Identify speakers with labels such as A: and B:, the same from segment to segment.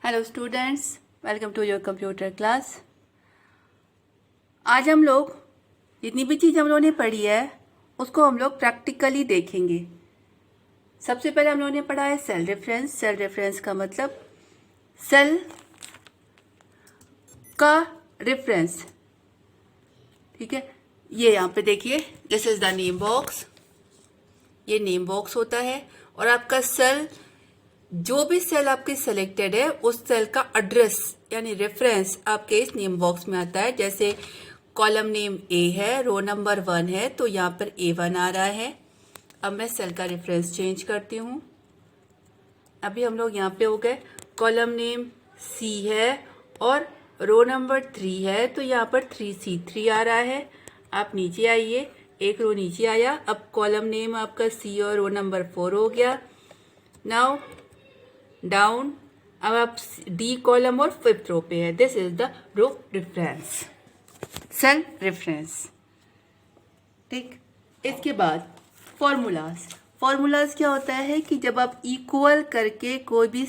A: Hello students, welcome to your computer class. आज हम लोग जितनी भी चीज़ हम लोगों ने पढ़ी है उसको हम लोग प्रैक्टिकली देखेंगे। सबसे पहले हम लोगों ने पढ़ा है सेल रेफरेंस। सेल रेफरेंस का मतलब सेल का रेफरेंस, ठीक है। ये यहाँ पे देखिए, this is the name box. ये नेम बॉक्स होता है और आपका सेल, जो भी सेल आपके सिलेक्टेड है उस सेल का एड्रेस यानी रेफरेंस आपके इस नेम बॉक्स में आता है। जैसे कॉलम नेम ए है, रो नंबर 1 है, तो यहाँ पर A1 आ रहा है। अब मैं सेल का रेफरेंस चेंज करती हूँ। अभी हम लोग यहाँ पे हो गए, कॉलम नेम C है और रो नंबर 3 है, तो यहाँ पर 3C3 आ रहा है। आप नीचे आइए, एक रो नीचे आया। अब कॉलम नेम आपका C और रो नंबर 4 हो गया। नाउ डाउन, अब आप डी कॉलम और 5th रो पे है। This is the row reference, cell reference, ठीक। इसके बाद फॉर्मूलाज। फॉर्मूलाज क्या होता है कि जब आप इक्वल करके कोई भी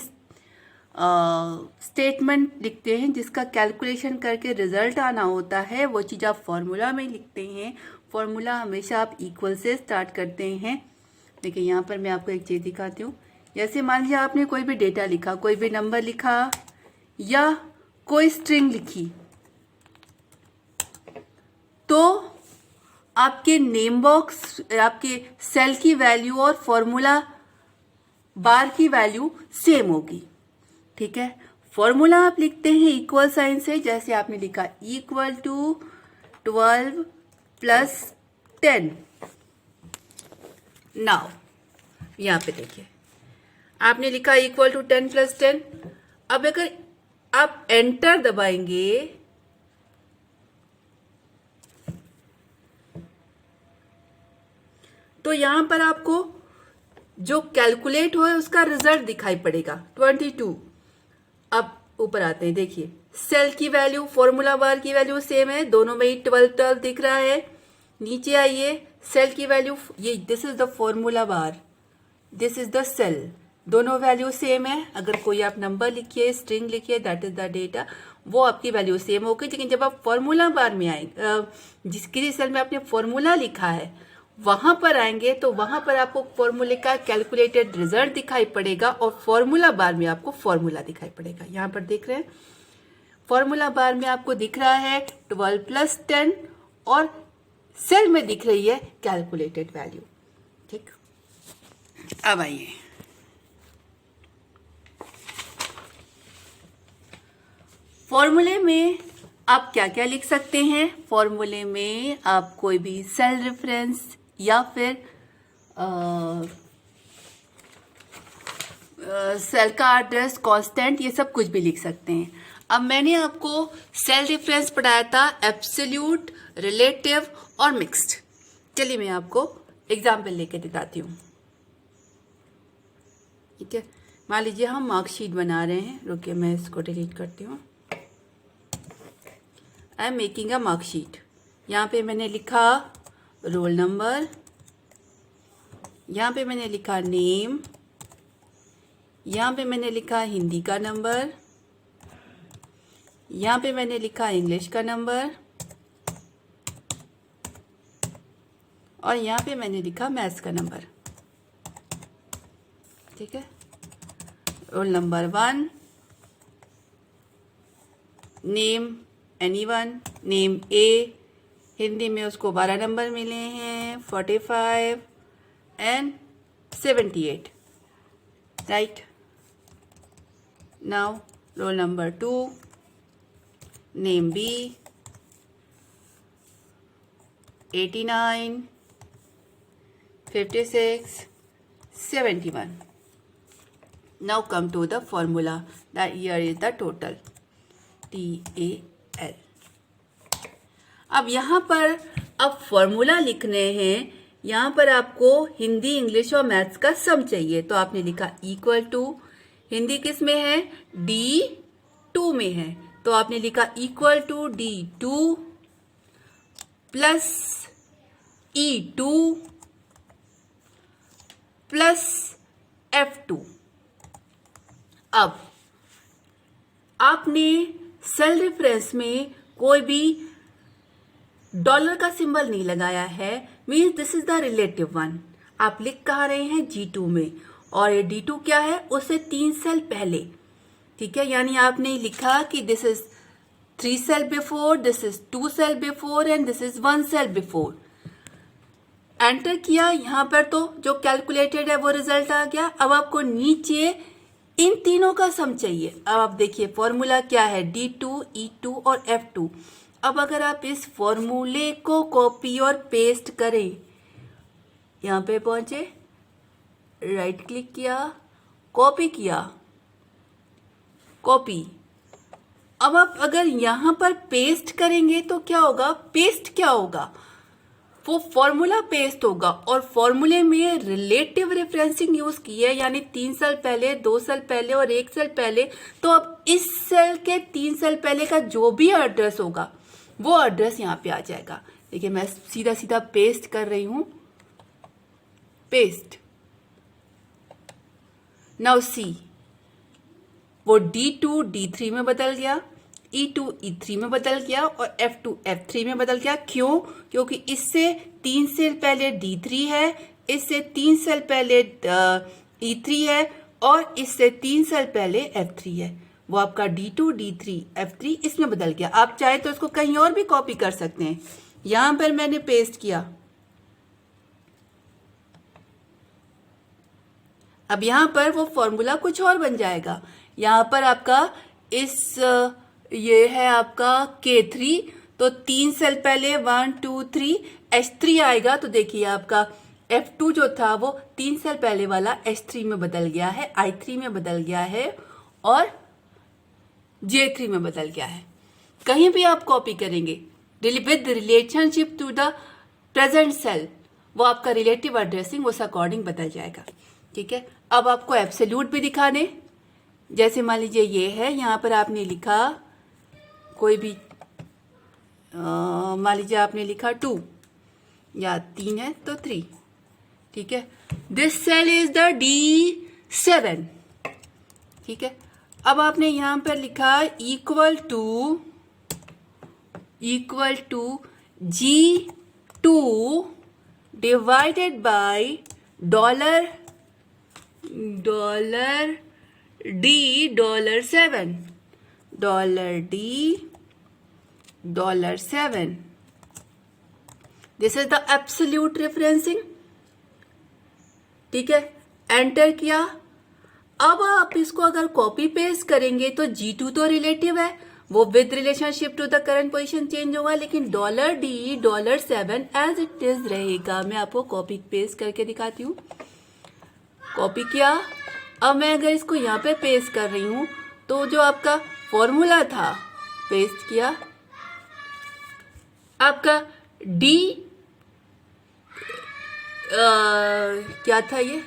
A: स्टेटमेंट लिखते हैं जिसका कैलकुलेशन करके रिजल्ट आना होता है, वो चीज़ आप फॉर्मूला में लिखते हैं। फॉर्मूला हमेशा आप इक्वल से स्टार्ट करते हैं। देखिए यहाँ पर मैं आपको एक चीज़ दिखाती हूँ। जैसे मान लीजिए आपने कोई भी डेटा लिखा, कोई भी नंबर लिखा या कोई स्ट्रिंग लिखी, तो आपके नेम बॉक्स, आपके सेल की वैल्यू और फॉर्मूला बार की वैल्यू सेम होगी, ठीक है। फॉर्मूला आप लिखते हैं इक्वल साइन से। जैसे आपने लिखा इक्वल टू 12 प्लस 10। नाउ यहाँ पे देखिए, आपने लिखा इक्वल टू 10 प्लस 10। अब अगर आप एंटर दबाएंगे तो यहां पर आपको जो कैलकुलेट हुआ है उसका रिजल्ट दिखाई पड़ेगा 22। अब ऊपर आते हैं, देखिए सेल की वैल्यू, फॉर्मूला बार की वैल्यू सेम है, दोनों में ही 12 दिख रहा है। नीचे आइए, सेल की वैल्यू, ये this is the formula bar, this is the cell, दोनों वैल्यू सेम है। अगर कोई आप नंबर लिखिए, स्ट्रिंग लिखिए, दैट इज द डेटा, वो आपकी वैल्यू सेम होगी। लेकिन जब आप फॉर्मूला बार में आएंगे, जिस किसी सेल में आपने फॉर्मूला लिखा है वहां पर आएंगे तो वहां पर आपको फॉर्मूले का कैलकुलेटेड रिजल्ट दिखाई पड़ेगा और फॉर्मूला बार में आपको फॉर्मूला दिखाई पड़ेगा। यहाँ पर देख रहे हैं, फॉर्मूला बार में आपको दिख रहा है 12 प्लस 10 और सेल में दिख रही है कैलकुलेटेड वैल्यू, ठीक। अब आइए, फॉर्मूले में आप क्या क्या लिख सकते हैं। फॉर्मूले में आप कोई भी सेल रेफरेंस या फिर सेल का एड्रेस, कांस्टेंट, ये सब कुछ भी लिख सकते हैं। अब मैंने आपको सेल रेफरेंस पढ़ाया था एब्सोल्यूट, रिलेटिव और मिक्स्ड। चलिए मैं आपको एग्जाम्पल लेके दिखाती हूँ, ठीक है। मान लीजिए हम मार्कशीट बना रहे हैं, रुकिए मैं इसको डिलीट करती हूँ। I am making a marksheet. यहाँ पे मैंने लिखा रोल नंबर, यहाँ पे मैंने लिखा नेम, यहाँ पे मैंने लिखा हिंदी का नंबर, यहाँ पे मैंने लिखा इंग्लिश का नंबर और यहाँ पे मैंने लिखा मैथ्स का नंबर, ठीक है। Roll number 1, name anyone, name A, Hindi में उसको 12 नंबर मिले हैं, 45 and 78, right. Now roll number 2, name B, 89, 56, 71. Now come to the formula. That here is the total, TAL. अब यहाँ पर अब फॉर्मूला लिखने हैं। यहाँ पर आपको हिंदी, इंग्लिश और मैथ्स का सम चाहिए, तो आपने लिखा इक्वल टू, हिंदी किस में है, D2 में है, तो आपने लिखा equal to D2 plus E2 plus F2। अब आपने सेल रेफरेंस में कोई भी डॉलर का सिंबल नहीं लगाया है, means this is the relative one. आप लिख कहाँ रहे हैं, G2 में, और ये D2 क्या है, उससे 3 सेल पहले, ठीक है। यानी आपने लिखा कि this is 3 cell before, this is 2 cell before and this is 1 cell before. Enter किया यहाँ पर, तो जो कैलकुलेटेड है वो रिजल्ट आ गया। अब आपको नीचे इन तीनों का सम चाहिए। अब आप देखिए फॉर्मूला क्या है, D2, E2 और F2। अब अगर आप इस फॉर्मूले को कॉपी और पेस्ट करें, यहाँ पे पहुंचे, राइट क्लिक किया, कॉपी किया, कॉपी। अब आप अगर यहाँ पर पेस्ट करेंगे तो क्या होगा, पेस्ट क्या होगा, वो फॉर्मूला पेस्ट होगा। और फॉर्मूले में रिलेटिव रेफरेंसिंग यूज की है, यानी 3 सेल पहले, 2 सेल पहले और 1 सेल पहले। तो अब इस सेल के 3 सेल पहले का जो भी एड्रेस होगा वो एड्रेस यहाँ पे आ जाएगा। देखिए मैं सीधा सीधा पेस्ट कर रही हूं, पेस्ट। नाउ सी, वो D2 D3 में बदल गया, E2 E3 में बदल गया और F2 F3 में बदल गया। क्यों? क्योंकि इससे 3 सेल पहले D3 है, इससे 3 सेल पहले E3 है और इससे 3 सेल पहले F3 है। वो आपका D2 D3 F3 इसमें बदल गया। आप चाहे तो इसको कहीं और भी कॉपी कर सकते हैं। यहां पर मैंने पेस्ट किया। अब यहां पर वो फॉर्मूला कुछ और बन जाएगा। यहां पर आपका ये है आपका K3, तो 3 सेल पहले 1 2 3 H3 आएगा। तो देखिए आपका F2 जो था वो 3 सेल पहले वाला H3 में बदल गया है, I3 में बदल गया है और J3 में बदल गया है। कहीं भी आप कॉपी करेंगे with relationship to the present cell, वो आपका रिलेटिव एड्रेसिंग उस अकॉर्डिंग बदल जाएगा, ठीक है। अब आपको एब्सोल्यूट भी दिखा दें। जैसे मान लीजिए ये है, यहाँ पर आपने लिखा कोई भी, मान लीजिए आपने लिखा 2 या 3 है तो 3, ठीक है। This cell is the D7, ठीक है। अब आपने यहां पर लिखा equal to G2 divided by dollar D $7, $7। This is the absolute referencing, ठीक है। एंटर किया। अब आप इसको अगर कॉपी पेस्ट करेंगे तो G2 तो रिलेटिव है, वो with relationship to the current position change होगा, लेकिन $D $7 एज इट इज रहेगा। मैं आपको कॉपी पेस्ट करके दिखाती हूँ। कॉपी किया। अब मैं अगर इसको यहाँ पे पेस्ट कर रही हूँ तो जो आपका फॉर्मूला था, पेस्ट किया, आपका D क्या था, ये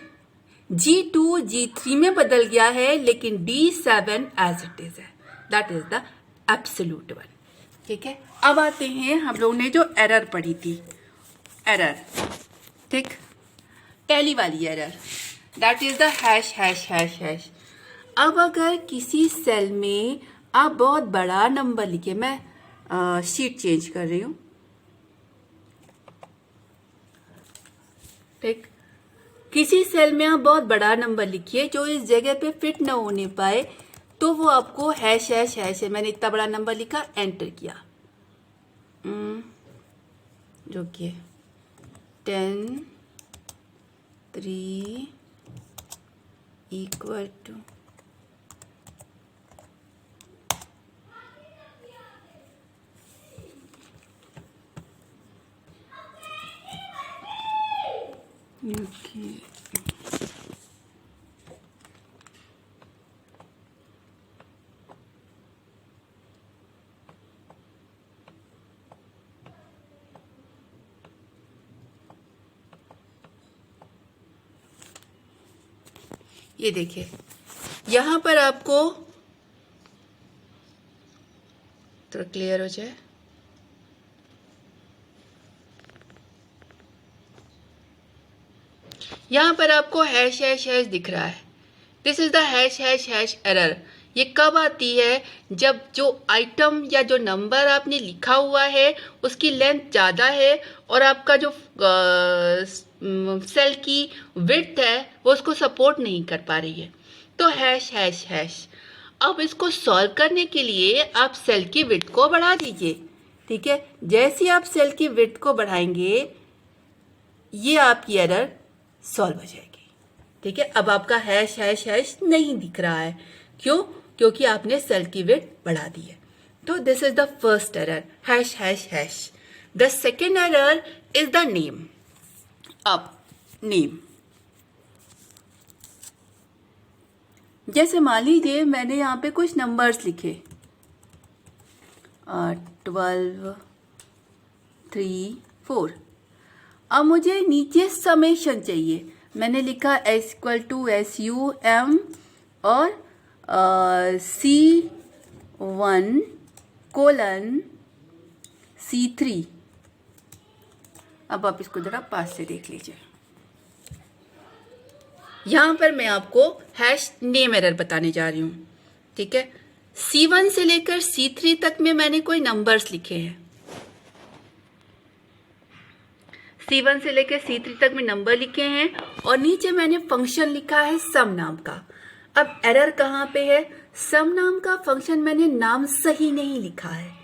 A: G2 G3 में बदल गया है, लेकिन D7 एज इट इज है। That is the absolute one, ठीक है। अब आते हैं, हम लोग ने जो एरर पढ़ी थी, एरर, ठीक, पहली वाली error, that is the hash. अब अगर किसी सेल में आप बहुत बड़ा नंबर लिखे, मैं शीट चेंज कर रही हूं, ठीक। किसी सेल में आप बहुत बड़ा नंबर लिखिए जो इस जगह पे फिट न होने पाए, तो वो आपको हैश है। मैंने इतना बड़ा नंबर लिखा, एंटर किया, जो कि 10 3 इक्वल टू ये देखिए यहां पर आपको थोड़ा क्लियर हो जाए, यहां पर आपको हैश दिख रहा है। This is the hash error. ये कब आती है? जब जो आइटम या जो नंबर आपने लिखा हुआ है उसकी लेंथ ज़्यादा है और आपका जो सेल की विड्थ है वो उसको सपोर्ट नहीं कर पा रही है, तो हैश हैश हैश। अब इसको सॉल्व करने के लिए आप सेल की विड्थ को बढ़ा दीजिए। ठीक है, जैसे ही आप सेल की विड्थ को बढ़ाएंगे ये आपकी एरर सॉल्व हो जाएगी। ठीक है, अब आपका हैश हैश हैश नहीं दिख रहा है। क्यों? क्योंकि आपने सेल की विड्थ बढ़ा दी है। तो this is the first error, hash hash hash. The second error is the name. अब नेम, जैसे मान लीजिए मैंने यहाँ पे कुछ नंबर्स लिखे 12, 3, 4। अब मुझे नीचे समेशन चाहिए। मैंने लिखा S=SUM और C1:C3। अब आप इसको जरा पास से देख लीजिए। यहां पर मैं आपको हैश नेम एरर बताने जा रही हूं। ठीक है, C1 से लेकर C3 तक में मैंने कोई नंबर्स लिखे हैं। C1 से लेकर C3 तक में नंबर लिखे हैं और नीचे मैंने फंक्शन लिखा है सम नाम का। अब एरर कहाँ पे है? सम नाम का फंक्शन मैंने नाम सही नहीं लिखा है।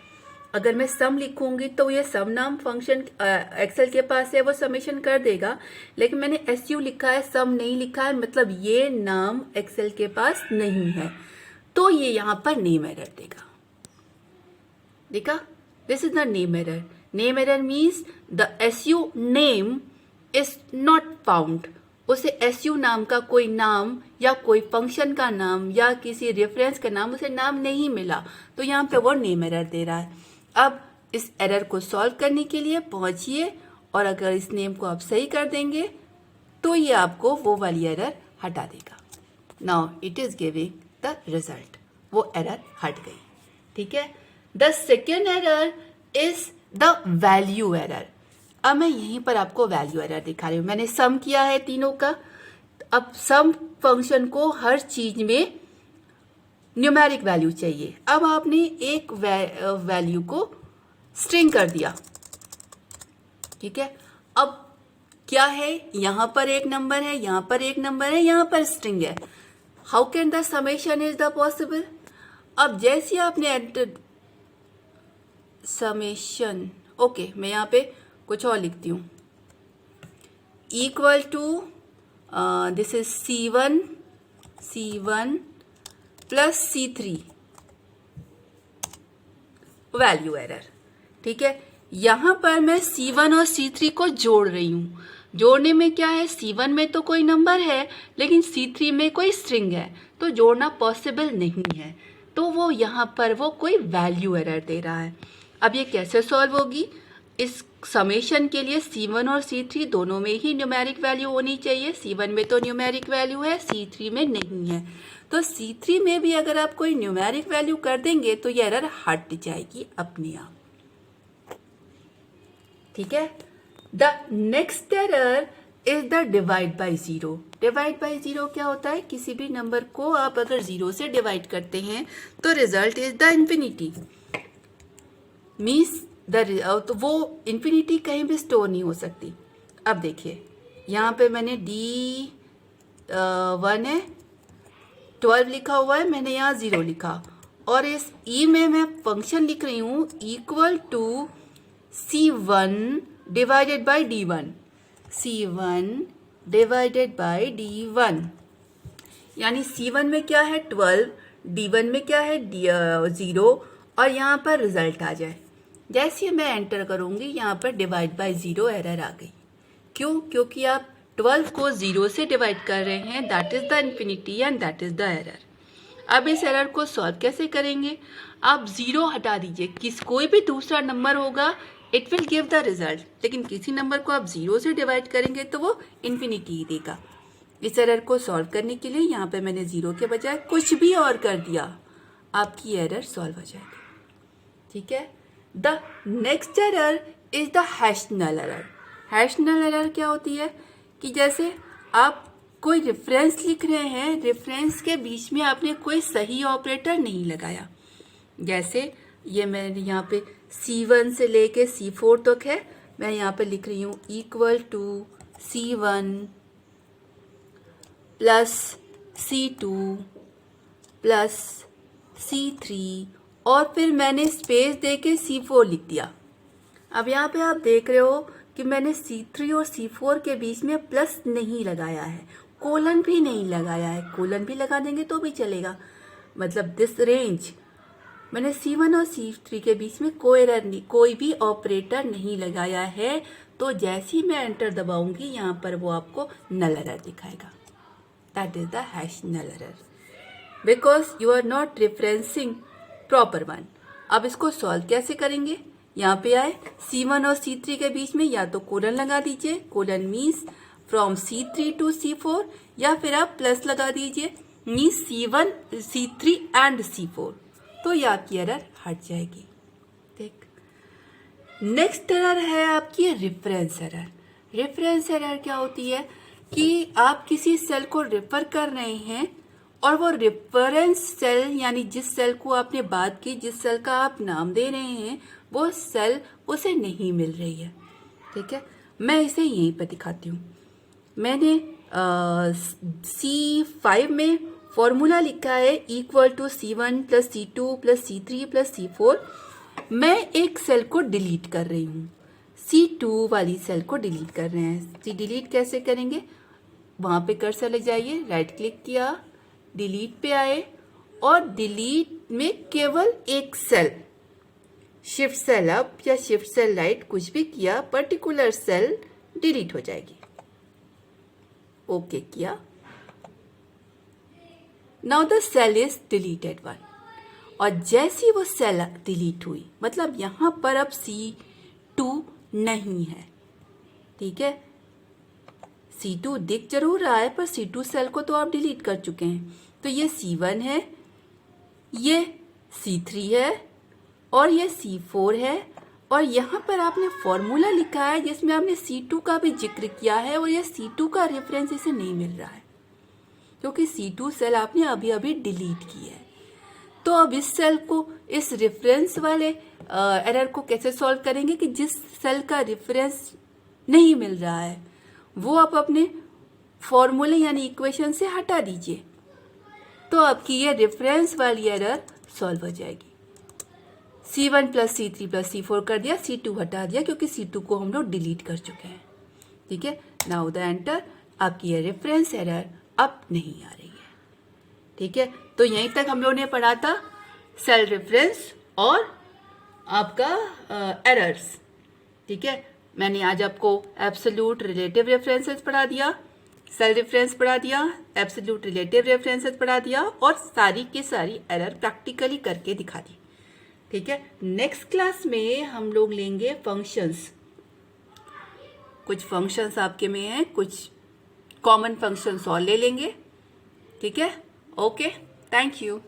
A: अगर मैं सम लिखूंगी तो ये सम नाम फंक्शन एक्सेल के पास है, वो समेशन कर देगा, लेकिन मैंने SU लिखा है, सम नहीं लिखा है, मतलब ये नाम एक्सेल के पास नहीं है, तो ये यहाँ पर नेम एरर देगा। देखा, this is the name error. Name error means the SU name is not found. उसे SU नाम का कोई नाम या कोई फंक्शन का नाम या किसी रेफरेंस का नाम उसे नाम नहीं मिला, तो यहाँ पे वो नेम एरर दे रहा है। अब इस एरर को सॉल्व करने के लिए पहुंचिए और अगर इस नेम को आप सही कर देंगे तो ये आपको वो वाली एरर हटा देगा। Now it is giving the result, वो एरर हट गई। ठीक है, the second error is the value error. अब मैं यहीं पर आपको वैल्यू एरर दिखा रही हूँ। मैंने सम किया है तीनों का। अब सम फंक्शन को हर चीज में न्यूमेरिक वैल्यू चाहिए। अब आपने एक वैल्यू को स्ट्रिंग कर दिया। ठीक है, अब क्या है? यहां पर एक नंबर है, यहां पर एक नंबर है, यहां पर स्ट्रिंग है। How can the summation is the possible? अब जैसे आपने एंटर समेशन, ओके, मैं यहां पे कुछ और लिखती हूं, equal to this is C1 plus C3 value error. ठीक है, यहां पर मैं C1 और C3 को जोड़ रही हूं। जोड़ने में क्या है? C1 में तो कोई नंबर है लेकिन C3 में कोई स्ट्रिंग है, तो जोड़ना पॉसिबल नहीं है, तो वो यहां पर वो कोई वैल्यू एरर दे रहा है। अब ये कैसे सॉल्व होगी? इस समेशन के लिए C1 और C3 दोनों में ही न्यूमेरिक वैल्यू होनी चाहिए। C1 में तो न्यूमेरिक वैल्यू है, C3 में नहीं है, तो C3 में भी अगर आप कोई न्यूमेरिक वैल्यू कर देंगे तो ये एरर हट जाएगी अपने आप। ठीक है, the next error is the divide by zero. Divide by zero क्या होता है? किसी भी नंबर को आप अगर जीरो से डिवाइड करते हैं तो result is the infinity. Means तो वो इंफिनिटी कहीं भी स्टोर नहीं हो सकती। अब देखिए, यहाँ पे मैंने D1 है, 12 लिखा हुआ है, मैंने यहाँ 0 लिखा, और इस E में मैं फंक्शन लिख रही हूँ equal to C1 divided by D1। C1 divided by D1, यानी C1 में क्या है? 12, D1 में क्या है? 0, और यहाँ पर रिजल्ट आ जाए। जैसे मैं एंटर करूंगी यहाँ पर डिवाइड बाय जीरो एरर आ गई। क्यों? क्योंकि आप 12 को 0 से डिवाइड कर रहे हैं, that is the infinity and that is the error. अब इस एरर को सॉल्व कैसे करेंगे? आप 0 हटा दीजिए, कोई भी दूसरा नंबर होगा it will give the result, लेकिन किसी नंबर को आप 0 से डिवाइड करेंगे तो वो इंफिनिटी ही देगा। इस एरर को सॉल्व करने के लिए यहाँ पे मैंने 0 के बजाय कुछ भी और कर दिया, आपकी एरर सॉल्व हो जाएगी। ठीक है, the next error is the hash null error. Hash null error क्या होती है कि जैसे आप कोई रेफरेंस लिख रहे हैं, रेफरेंस के बीच में आपने कोई सही ऑपरेटर नहीं लगाया। जैसे ये मैंने यहाँ पे C1 से लेके C4 तक है, मैं यहाँ पे लिख रही हूँ equal to C1 plus C2 plus C3 और फिर मैंने स्पेस दे के C4 लिख दिया। अब यहाँ पे आप देख रहे हो कि मैंने C3 और C4 के बीच में प्लस नहीं लगाया है, कोलन भी नहीं लगाया है। कोलन भी लगा देंगे तो भी चलेगा, मतलब दिस रेंज मैंने C1 और C3 के बीच में कोई भी ऑपरेटर नहीं लगाया है। तो जैसे ही मैं एंटर दबाऊंगी यहाँ पर वो आपको नल एरर दिखाएगा। That is the hash null error because you are not referencing proper one. अब इसको सॉल्व कैसे करेंगे? यहाँ पे आए C1 और C3 के बीच में या तो कोलन लगा दीजिए, colon means from C3 to C4, या फिर आप प्लस लगा दीजिए means C1 C3 and C4, तो ये आपकी एरर हट जाएगी। ठीक, नेक्स्ट एरर है आपकी रेफरेंस एरर। रेफरेंस एरर क्या होती है कि आप किसी सेल को रेफर कर रहे हैं और वो रेफरेंस सेल यानी जिस सेल को आपने बात की, जिस सेल का आप नाम दे रहे हैं, वो सेल उसे नहीं मिल रही है। ठीक है, मैं इसे यहीं पर दिखाती हूँ। मैंने C5 में फॉर्मूला लिखा है equal to C1 plus C2 plus C3 plus C4। मैं एक सेल को डिलीट कर रही हूँ, C2 वाली सेल को डिलीट कर रहे हैं। डिलीट कैसे करेंगे? वहाँ पे कर्सर ले जाइए, राइट क्लिक किया, डिलीट पे आए और डिलीट में केवल एक सेल, शिफ्ट सेल अप या शिफ्ट सेल राइट कुछ भी किया, पर्टिकुलर सेल डिलीट हो जाएगी। ओके किया, now the cell is deleted one. और जैसी वो सेल डिलीट हुई, मतलब यहां पर अब C2 नहीं है। ठीक है, C2 दिख जरूर रहा है पर C2 सेल को तो आप डिलीट कर चुके हैं। तो ये C1 है, ये C3 है और ये C4 है। और यहाँ पर आपने फॉर्मूला लिखा है जिसमें आपने C2 का भी जिक्र किया है और ये C2 का रेफरेंस इसे नहीं मिल रहा है क्योंकि C2 सेल आपने अभी अभी डिलीट की है। तो अब इस सेल को, इस रेफरेंस वाले एरर को कैसे सॉल्व करेंगे कि जिस सेल का रेफरेंस नहीं मिल रहा है वो आप अपने फॉर्मूले यानी इक्वेशन से हटा दीजिए, तो आपकी ये रेफरेंस वाली एरर सॉल्व हो जाएगी। C1 plus C3 plus C4 कर दिया, C2 हटा दिया क्योंकि C2 को हम लोग डिलीट कर चुके हैं। ठीक है, नाउ द एंटर, आपकी ये रेफरेंस एरर अब नहीं आ रही है। ठीक है, तो यहीं तक हम लोगों ने पढ़ा था सेल रेफरेंस और आपका एरर्स। ठीक है, मैंने आज आपको एब्सोल्यूट रिलेटिव रेफरेंसेस पढ़ा दिया, सेल रेफरेंस पढ़ा दिया, एब्सोल्यूट रिलेटिव रेफरेंसेस पढ़ा दिया और सारी की सारी एरर प्रैक्टिकली करके दिखा दी। ठीक है, नेक्स्ट क्लास में हम लोग लेंगे फंक्शंस। कुछ फंक्शंस आपके में हैं, कुछ कॉमन फंक्शंस और ले लेंगे। ठीक है, ओके, थैंक यू।